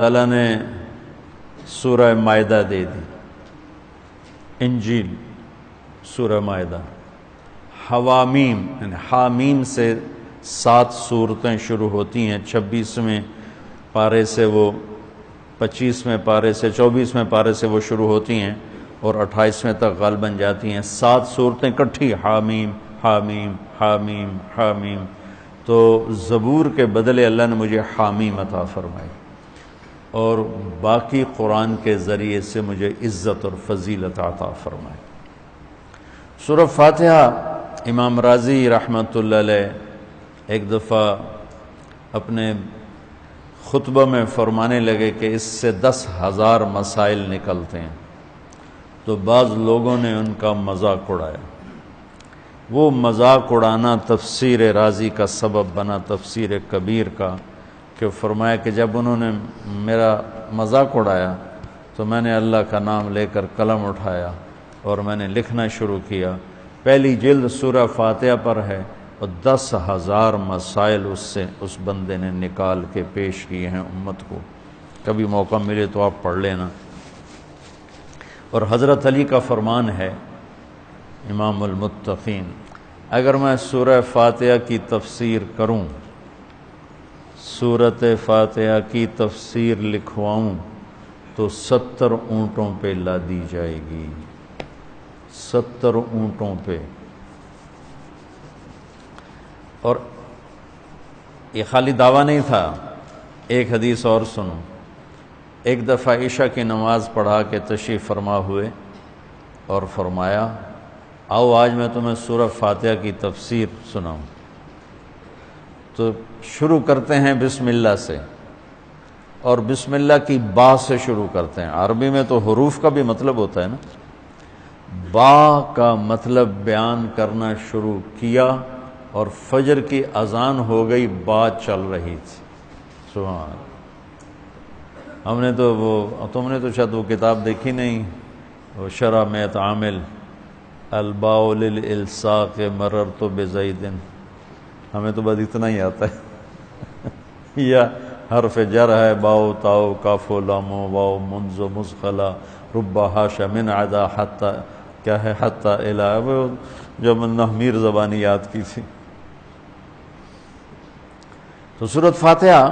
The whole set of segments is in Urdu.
اللہ نے سورہ مائدہ دے دی، انجیل سورہ مائدہ، حوامیم یعنی حامیم سے 7 سورتیں شروع ہوتی ہیں، 26ویں پارے سے وہ 25ویں پارے سے 24ویں پارے سے وہ شروع ہوتی ہیں اور 28ویں تک غالباً جاتی ہیں، 7 صورتیں اکٹھی، حامیم حامیم حامیم حامیم۔ تو زبور کے بدلے اللہ نے مجھے حامیم عطا فرمائی اور باقی قرآن کے ذریعے سے مجھے عزت اور فضیلت عطا فرمائی۔ سورہ فاتحہ امام رازی رحمۃ اللہ علیہ ایک دفعہ اپنے خطبہ میں فرمانے لگے کہ اس سے 10,000 مسائل نکلتے ہیں، تو بعض لوگوں نے ان کا مذاق اڑایا۔ وہ مذاق اڑانا تفسیر رازی کا سبب بنا، تفسیر کبیر کا، کہ فرمایا کہ جب انہوں نے میرا مذاق اڑایا تو میں نے اللہ کا نام لے کر قلم اٹھایا اور میں نے لکھنا شروع کیا۔ پہلی جلد سورہ فاتحہ پر ہے اور 10,000 مسائل اس بندے نے نکال کے پیش کیے ہیں امت کو۔ کبھی موقع ملے تو آپ پڑھ لینا۔ اور حضرت علی کا فرمان ہے، امام المتقین، اگر میں سورہ فاتحہ کی تفسیر کروں، سورۃ فاتحہ کی تفسیر لکھواؤں تو 70 اونٹوں پہ لادی جائے گی، 70 اونٹوں پہ۔ اور یہ خالی دعویٰ نہیں تھا، ایک حدیث اور سنو۔ ایک دفعہ عشاء کی نماز پڑھا کے تشریف فرما ہوئے اور فرمایا، آؤ آج میں تمہیں سورہ فاتحہ کی تفسیر سناؤں۔ تو شروع کرتے ہیں بسم اللہ سے، اور بسم اللہ کی با سے شروع کرتے ہیں۔ عربی میں تو حروف کا بھی مطلب ہوتا ہے نا، با کا مطلب بیان کرنا شروع کیا اور فجر کی اذان ہو گئی، با چل رہی تھی۔ سبحان، ہم نے تو تم نے تو شاید وہ کتاب دیکھی نہیں، وہ شرح میت عامل، الباء للالصاق مررت بزید، ہمیں تو بس اتنا ہی آتا ہے۔ یا حرف جر ہے، باؤ تاؤ کاف و لام و واؤ منز و مزخلا رب حاشا من عدا حتی، کیا ہے حتی الہ، وہ جو نحمیر زبانی یاد کی تھی۔ تو سورۃ فاتحہ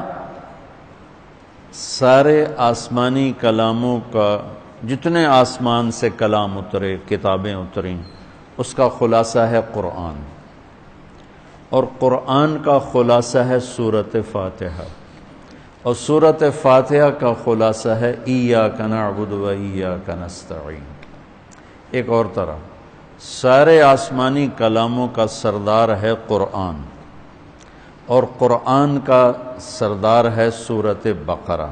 سارے آسمانی کلاموں کا، جتنے آسمان سے کلام اترے، کتابیں اتریں، اس کا خلاصہ ہے قرآن، اور قرآن کا خلاصہ ہے سورۃ فاتحہ، اور سورۃ فاتحہ کا خلاصہ ہے ایاک نعبد و ایاک نستعین۔ ایک اور طرح، سارے آسمانی کلاموں کا سردار ہے قرآن، اور قرآن کا سردار ہے سورۃ بقرہ،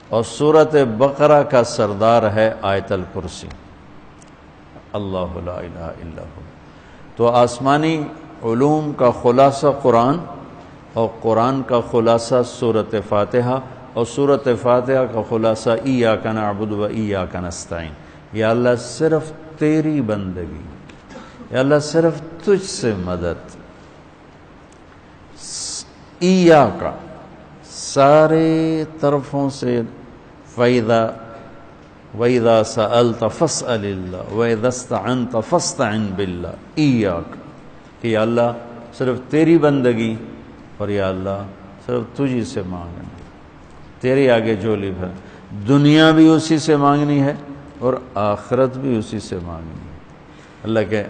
اور سورۃ بقرہ کا سردار ہے آیت الکرسی، اللہ لا الہ الا ہو۔ تو آسمانی علوم کا خلاصہ قرآن، اور قرآن کا خلاصہ سورۃ فاتحہ، اور سورۃ فاتحہ کا خلاصہ ایاک نعبد و ایاک نستعین۔ یا اللہ صرف تیری بندگی، یا اللہ صرف تجھ سے مدد، ایاک سارے طرفوں سے، وَإِذَا سَأَلْتَ فَاسْأَلِ اللَّهِ وَإِذَا اسْتَعَنْتَ فَاسْتَعِنْ بِاللَّهِ ایاک، کہ یا اللہ صرف تیری بندگی، اور یا اللہ صرف تجھی سے مانگنا، تیرے آگے جھولی بھر، دنیا بھی اسی سے مانگنی ہے اور آخرت بھی اسی سے مانگنی ہے۔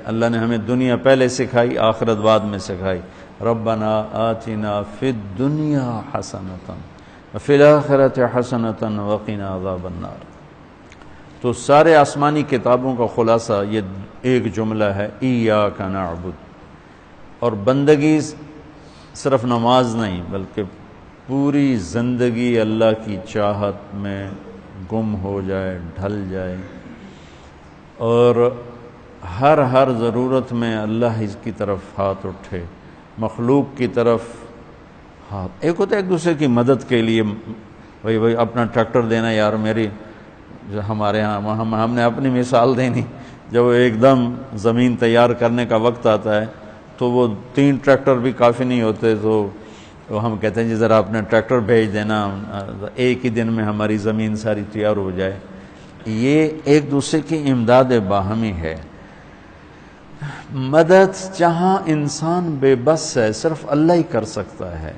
اللہ نے ہمیں دنیا پہلے سکھائی، آخرت بعد میں سکھائی۔ ربنا آتنا فی الدنیا حسنۃ وفی الآخرۃ حسنۃ وقنا عذاب النار۔ تو سارے آسمانی کتابوں کا خلاصہ یہ ایک جملہ ہے، ایاک نعبد۔ اور بندگی صرف نماز نہیں، بلکہ پوری زندگی اللہ کی چاہت میں گم ہو جائے، ڈھل جائے، اور ہر ضرورت میں اللہ کی طرف ہاتھ اٹھے، مخلوق کی طرف ہاتھ۔ ایک ہوتا ہے ایک دوسرے کی مدد کے لیے، وہی اپنا ٹریکٹر دینا، یار میری جو ہمارے ہاں ہم نے اپنی مثال دینی، جب وہ ایک دم زمین تیار کرنے کا وقت آتا ہے تو وہ 3 ٹریکٹر بھی کافی نہیں ہوتے، تو وہ ہم کہتے ہیں جی ذرا اپنا ٹریکٹر بھیج دینا، ایک ہی دن میں ہماری زمین ساری تیار ہو جائے۔ یہ ایک دوسرے کی امداد باہمی ہے۔ مدد جہاں انسان بے بس ہے، صرف اللہ ہی کر سکتا ہے،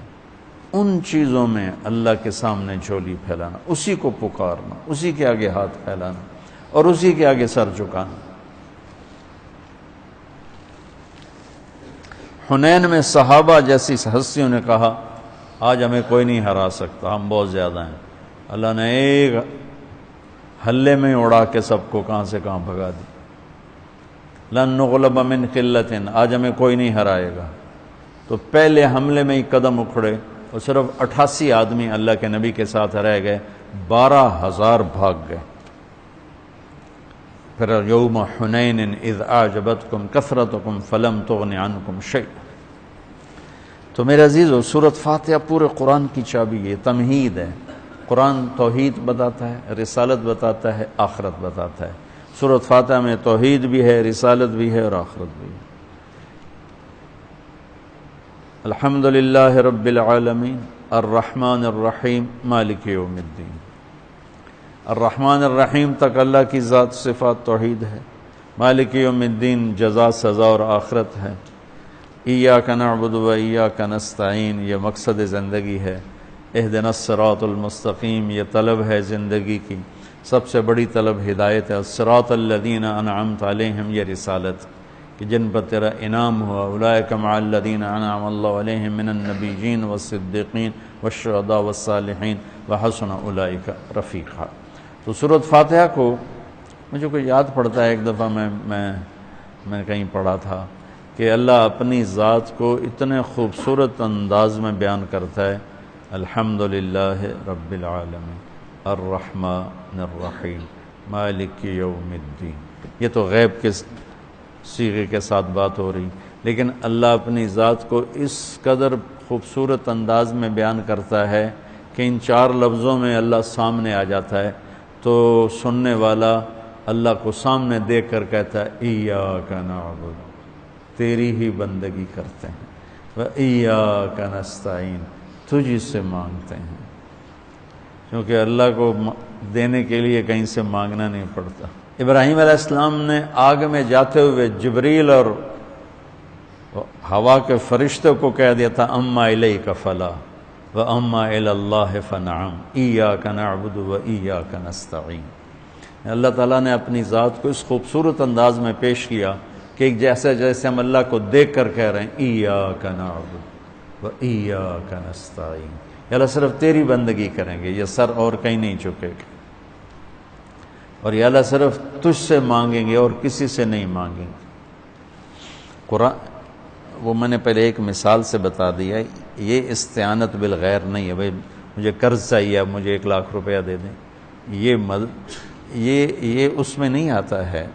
ان چیزوں میں اللہ کے سامنے جھولی پھیلانا، اسی کو پکارنا، اسی کے آگے ہاتھ پھیلانا اور اسی کے آگے سر جھکانا۔ حنین میں صحابہ جیسی ہستیوں نے کہا آج ہمیں کوئی نہیں ہرا سکتا، ہم بہت زیادہ ہیں۔ اللہ نے ایک حلے میں اڑا کے سب کو کہاں سے کہاں بھگا دی۔ لن نغلب من قلۃ، آج ہمیں کوئی نہیں ہرائے گا۔ تو پہلے حملے میں ہی قدم اکھڑے اور صرف 88 آدمی اللہ کے نبی کے ساتھ رہ گئے، 12,000 بھاگ گئے۔ پھر یوم حنین اذ اعجبتکم کثرتکم فلم تغن عنکم شیئا۔ تو میرے عزیزو، سورۃ فاتحہ پورے قرآن کی چابی ہے، تمہید ہے۔ قرآن توحید بتاتا ہے، رسالت بتاتا ہے، آخرت بتاتا ہے۔ سورۃ فاتحہ میں توحید بھی ہے، رسالت بھی ہے اور آخرت بھی ہے۔ الحمدللہ رب العالمین الرحمن الرحیم مالک یوم الدین۔ الرحمن الرحیم تک اللہ کی ذات صفات توحید ہے، مالک یوم الدین جزا سزا اور آخرت ہے، ایاک نعبد و ایاک نستعین یہ مقصد زندگی ہے، اہدنا الصراط المستقیم یہ طلب ہے زندگی کی، سب سے بڑی طلب ہدایت ہے، الصراط الذین انعمت علیہم یہ رسالت کہ جن پر تیرا انعام ہوا، اولئک مع الذین انعم اللہ علیہم من النبیین والصدیقین والشہداء والصالحین وحسن اولئک رفیقا۔ تو سورۃ فاتحہ کو مجھے کوئی یاد پڑتا ہے، ایک دفعہ میں کہیں پڑھا تھا کہ اللہ اپنی ذات کو اتنے خوبصورت انداز میں بیان کرتا ہے، الحمدللہ رب العالمین الرحمن الرحیم مالک یوم الدین۔ یہ تو غیب کے صیغے کے ساتھ بات ہو رہی، لیکن اللہ اپنی ذات کو اس قدر خوبصورت انداز میں بیان کرتا ہے کہ ان 4 لفظوں میں اللہ سامنے آ جاتا ہے تو سننے والا اللہ کو سامنے دیکھ کر کہتا ہے ایاک نعبد، تیری ہی بندگی کرتے ہیں، وَإِيَّاكَ نَسْتَعِينُ تجھ سے مانگتے ہیں، کیونکہ اللہ کو دینے کے لیے کہیں سے مانگنا نہیں پڑتا۔ ابراہیم علیہ السلام نے آگ میں جاتے ہوئے جبریل اور ہوا کے فرشتوں کو کہہ دیا تھا اما الیک فلا واما الی اللہ فنعم ایاک نعبد وایاک نستعین۔ اللہ تعالیٰ نے اپنی ذات کو اس خوبصورت انداز میں پیش کیا کہ ایک جیسے ہم اللہ کو دیکھ کر کہہ رہے ہیں ایاک نعبد وایاک نستعین، یا اللہ صرف تیری بندگی کریں گے، یہ سر اور کہیں نہیں جھکے گا، اور یا اللہ صرف تجھ سے مانگیں گے اور کسی سے نہیں مانگیں گے۔ قرآن وہ میں نے پہلے ایک مثال سے بتا دیا، یہ استعانت بالغیر نہیں ہے، بھائی مجھے قرض چاہیے اب مجھے 1 لاکھ روپیہ دے دیں، یہ اس میں نہیں آتا ہے۔